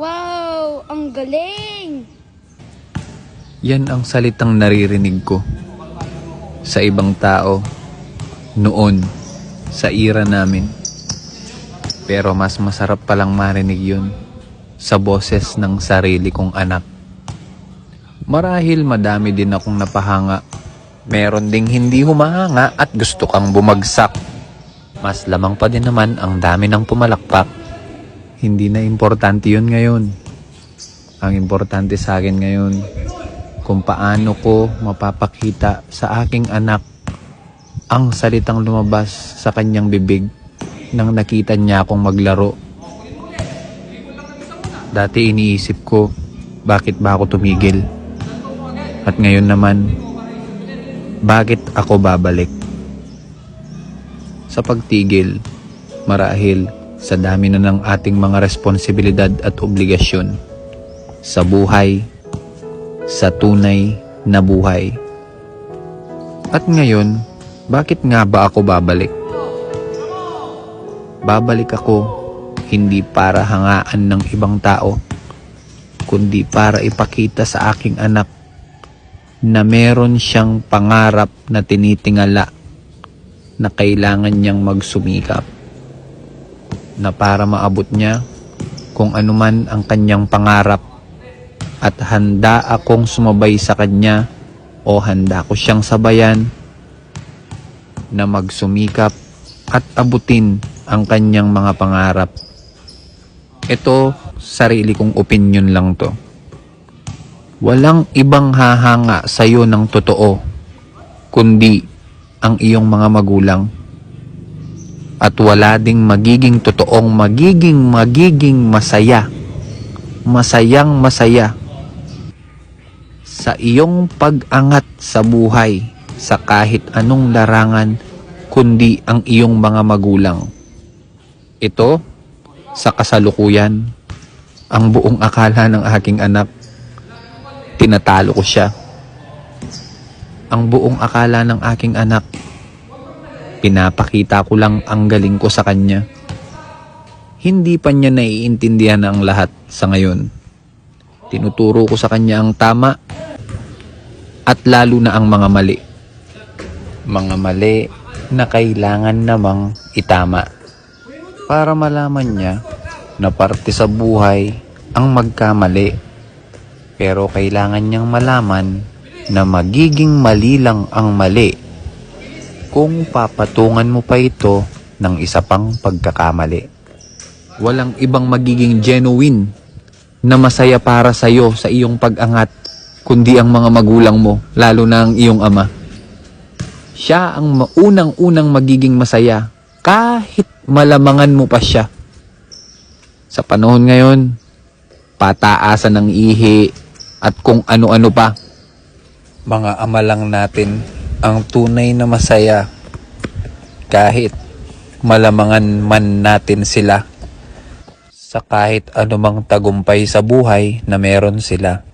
Wow! Ang galing! Yan ang salitang naririnig ko sa ibang tao noon sa era namin. Pero mas masarap palang marinig yun sa boses ng sarili kong anak. Marahil madami din akong napahanga. Meron ding hindi humahanga at gusto kang bumagsak. Mas lamang pa din naman ang dami ng pumalakpak. Hindi na importante yun ngayon. Ang importante sa akin ngayon, kung paano ko mapapakita sa aking anak ang salitang lumabas sa kanyang bibig nang nakita niya akong maglaro. Dati iniisip ko, bakit ba ako tumigil? At ngayon naman, bakit ako babalik? Sa pagtigil, marahil sa dami na ng ating mga responsibilidad at obligasyon sa buhay, sa tunay na buhay. At ngayon, bakit nga ba ako babalik? Babalik ako hindi para hangaan ng ibang tao, kundi para ipakita sa aking anak na meron siyang pangarap na tinitingala na kailangan niyang magsumikap, na para maabot niya kung anuman ang kanyang pangarap, at handa akong sumabay sa kanya o handa ko siyang sabayan na magsumikap at abutin ang kanyang mga pangarap. Ito, sarili kong opinion lang to. Walang ibang hahanga sa'yo ng totoo, kundi ang iyong mga magulang. At wala ding magiging totoong magiging masaya. Masayang masaya sa iyong pag-angat sa buhay sa kahit anong larangan, kundi ang iyong mga magulang. Ito, sa kasalukuyan, ang buong akala ng aking anak, tinatalo ko siya. Ang buong akala ng aking anak, pinapakita ko lang ang galing ko sa kanya. Hindi pa niya naiintindihan ang lahat sa ngayon. Tinuturo ko sa kanya ang tama at lalo na ang mga mali. Mga mali na kailangan namang itama para malaman niya na parte sa buhay ang magkamali. Pero kailangan niyang malaman na magiging mali lang ang mali kung papatungan mo pa ito ng isa pang pagkakamali. Walang ibang magiging genuine na masaya para sa'yo sa iyong pag-angat, kundi ang mga magulang mo, lalo na ang iyong ama. Siya ang unang-unang magiging masaya kahit malamangan mo pa siya. Sa panahon ngayon, pataasan ng ihi at kung ano-ano pa. Mga ama lang natin ang tunay na masaya kahit malamangan man natin sila sa kahit anumang tagumpay sa buhay na meron sila.